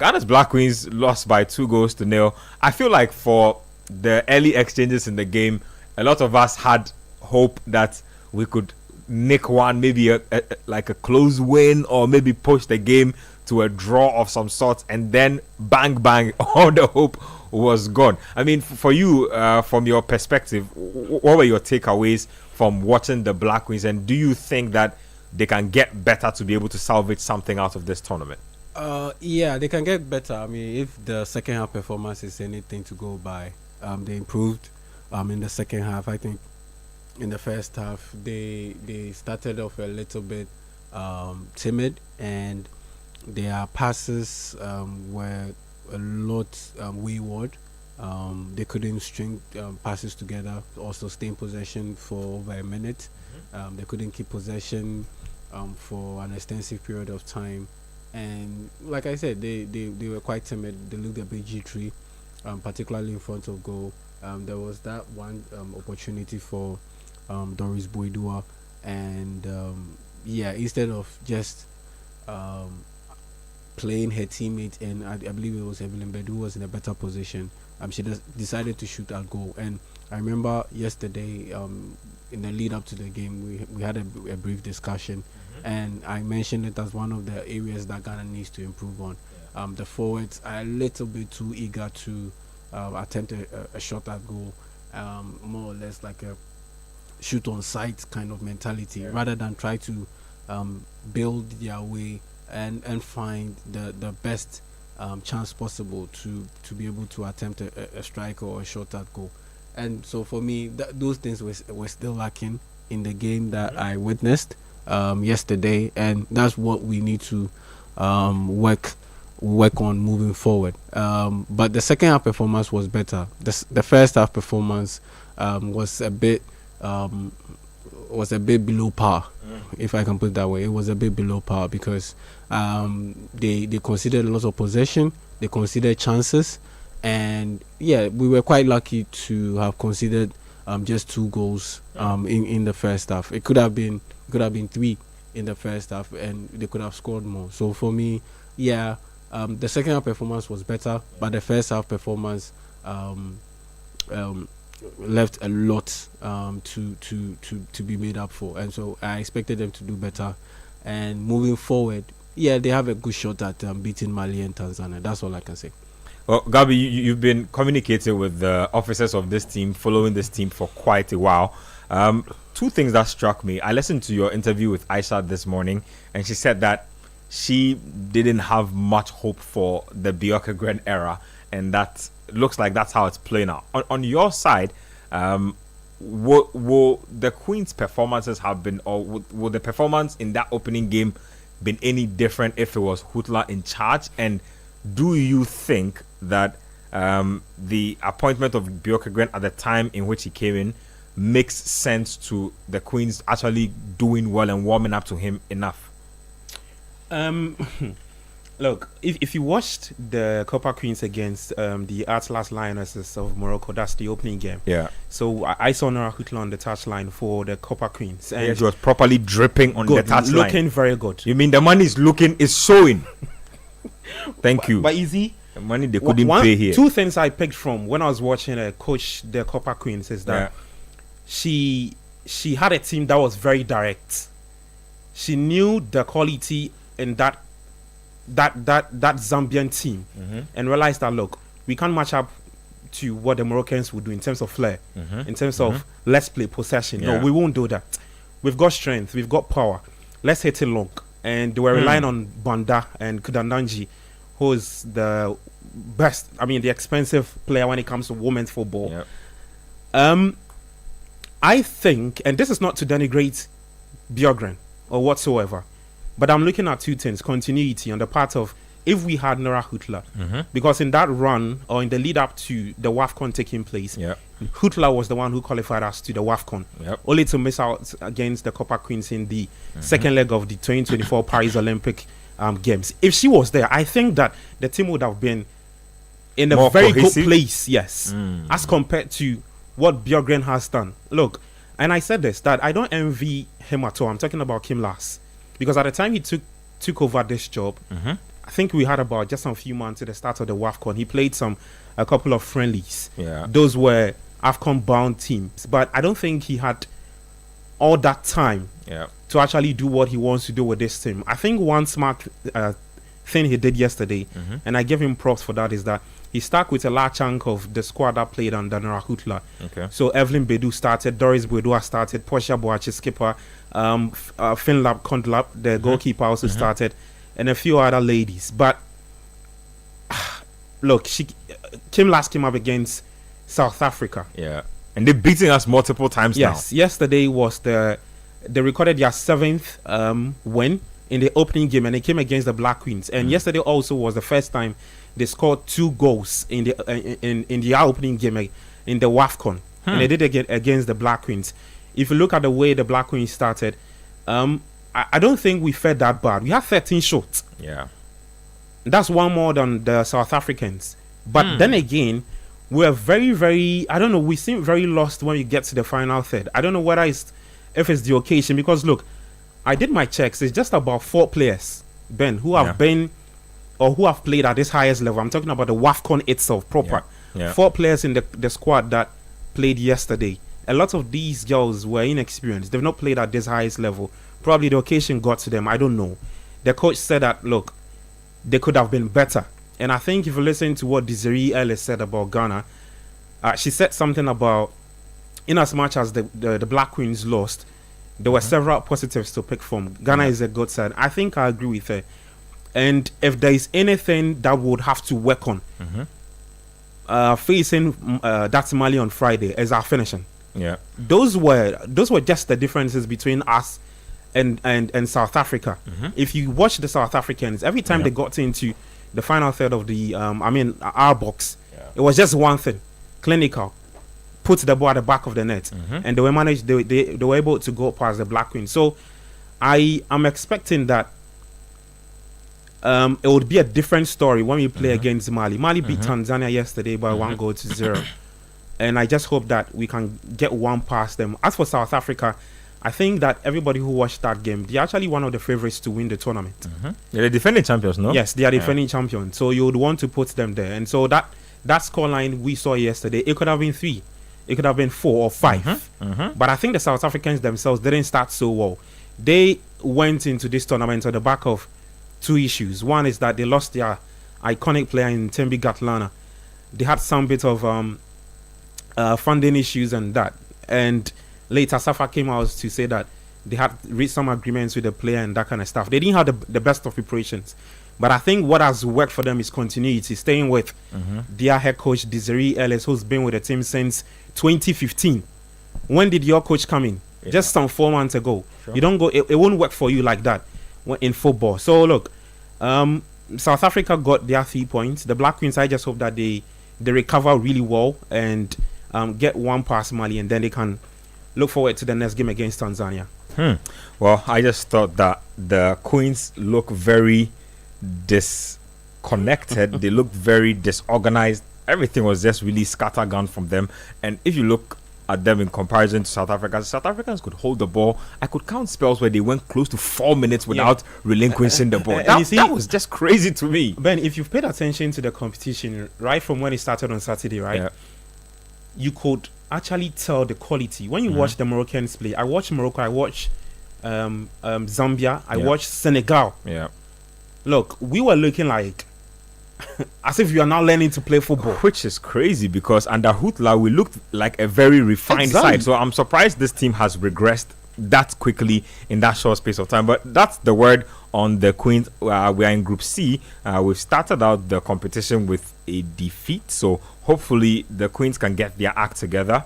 Ghana's Black Queens lost by 2-0. I feel like for the early exchanges in the game, a lot of us had hope that we could nick one, maybe like a close win, or maybe push the game to a draw of some sort, and then bang, all the hope was gone. I mean, for you, from your perspective, what were your takeaways from watching the Black Queens, and do you think that they can get better to be able to salvage something out of this tournament? Yeah, they can get better. I mean, if the second half performance is anything to go by, they improved in the second half. I think in the first half they started off a little bit timid, and their passes were a lot wayward. They couldn't string passes together, also stay in possession for over a minute. They couldn't keep possession for an extensive period of time. And like I said, they were quite timid. They looked a bit jittery, particularly in front of goal. There was that one opportunity for Doris Boydua, and instead of just playing her teammate, and I believe it was Evelyn Bedu who was in a better position, she decided to shoot at goal. And I remember yesterday, in the lead up to the game, we had a brief discussion, and I mentioned it as one of the areas that Ghana needs to improve on. The forwards are a little bit too eager to attempt a shot at goal, more or less like a shoot on sight kind of mentality, rather than try to build their way and find the best chance possible to be able to attempt a strike or a shot at goal. And so for me, those things were still lacking in the game that I witnessed yesterday, and that's what we need to work on moving forward. But the second half performance was better. The first half performance was a bit below par, if I can put it that way. It was a bit below par because they considered a lot of possession, they considered chances, and we were quite lucky to have considered just 2 goals in the first half. It could have been 3 in the first half, and they could have scored more. So for me, the second half performance was better, but the first half performance left a lot to be made up for, and so I expected them to do better. And moving forward, they have a good shot at beating Mali and Tanzania. That's all I can say. Well, Gabi, you've been communicating with the officers of this team, following this team for quite a while. 2 things that struck me. I listened to your interview with Aisha this morning, and she said that she didn't have much hope for the Bjorkegren era, and that looks like that's how it's playing out. On your side, will the Queen's performances have been, or would the performance in that opening game been any different if it was Hutla in charge? And do you think that the appointment of Bjorkegren at the time in which he came in makes sense to the Queens actually doing well and warming up to him enough? Look, if you watched the Copa Queens against the Atlas Lionesses of Morocco, that's the opening game. Yeah. So I saw Nora Hutla on the touchline for the Copa Queens. And she was properly dripping on the touchline. Looking very good. You mean the money is showing? Thank you. But easy. The money they couldn't pay here. 2 things I picked from when I was watching coach the Copa Queens is that she had a team that was very direct. She knew the quality in that Zambian team, and realized that, look, we can't match up to what the Moroccans would do in terms of flair, in terms of let's play possession. No, we won't do that. We've got strength, we've got power. Let's hit it long. And they were relying on Banda and Kudandanji, who is the best, the expensive player when it comes to women's football. Yep. I think, and this is not to denigrate Bjorkgren or whatsoever, but I'm looking at 2 things. Continuity on the part of, if we had Nora Hutla, because in that run, or in the lead up to the WAFCON taking place, Hutla was the one who qualified us to the WAFCON, only to miss out against the Copa Queens in the second leg of the 2024 Paris Olympic Games. If she was there, I think that the team would have been in a more very cohesive, good place, as compared to what Bjorkgren has done. Look, and I said this, that I don't envy him at all. I'm talking about Kim Lass. Because at the time he took over this job, I think we had about just a few months at the start of the WAFCON. He played a couple of friendlies. Yeah. Those were AFCON bound teams, but I don't think he had all that time to actually do what he wants to do with this team. I think one smart thing he did yesterday, and I give him props for that, is that he stuck with a large chunk of the squad that played under Narahutla. Okay. So Evelyn Bedu started, Doris Boudoua started, Portia Boachi skipper, Finlap Kondlap, the goalkeeper, also started, and a few other ladies. But look, Kim last came up against South Africa. Yeah. And they're beating us multiple times now. Yes. Yesterday was they recorded their 7th win in the opening game, and they came against the Black Queens. And yesterday also was the first time they scored 2 goals in the opening game in the WAFCON. And they did it against the Black Queens. If you look at the way the Black Queens started, I don't think we fared that bad. We had 13 shots. Yeah. That's one more than the South Africans. But then again, we're very, very, I don't know, we seem very lost when we get to the final third. I don't know if it's the occasion, because look, I did my checks. It's just about 4 players, Ben, who have been or who have played at this highest level. I'm talking about the WAFCON itself, proper. Yeah. 4 players in the squad that played yesterday. A lot of these girls were inexperienced. They've not played at this highest level. Probably the occasion got to them. I don't know. The coach said that, look, they could have been better. And I think if you listen to what Desiree Ellis said about Ghana, she said something about, in as much as the Black Queens lost, there were several positives to pick from. Ghana is a good side. I think I agree with her. And if there is anything that would have to work on, facing that Mali on Friday is our finishing. Yeah. Those were just the differences between us and South Africa. If you watch the South Africans, every time they got into the final third of the our box, it was just one thing: clinical, put the ball at the back of the net, and they were able to go past the Black Queen. So I am expecting that it would be a different story when we play against Mali. Mali beat Tanzania yesterday by 1-0. And I just hope that we can get one past them. As for South Africa, I think that everybody who watched that game, they're actually one of the favorites to win the tournament. They're the defending champions, no? Yes, they are defending champions. So you would want to put them there. And so that scoreline we saw yesterday, it could have been 3. It could have been 4 or 5. But I think the South Africans themselves didn't start so well. They went into this tournament on the back of 2 issues. One is that they lost their iconic player in Thembi Gatlana. They had some bit of funding issues and that. And later, Safa came out to say that they had reached some agreements with the player and that kind of stuff. They didn't have the best of preparations. But I think what has worked for them is continuity, staying with their head coach, Desiree Ellis, who's been with the team since 2015. When did your coach come in? Just some 4 months ago. Sure. You don't go, it won't work for you like that in football. So look, South Africa got their 3 points. The Black Queens, I just hope that they recover really well and get one past Mali, and then they can look forward to the next game against Tanzania. Well, I just thought that the Queens look very disconnected. They looked very disorganized. Everything was just really scattergun from them. And if you look at them in comparison to South Africa, South Africans could hold the ball. I could count spells where they went close to 4 minutes without relinquishing the ball. That was just crazy to me. Ben, if you've paid attention to the competition right from when it started on Saturday, right? You could actually tell the quality when you watch the Moroccans play. I watched Morocco, I watched Zambia, I watched Senegal. Look, we were looking like as if we are now learning to play football, which is crazy because under Hutla we looked like a very refined side. So I'm surprised this team has regressed that quickly in that short space of time. But that's the word on the Queens. We are in Group C. We've started out the competition with a defeat, so hopefully the Queens can get their act together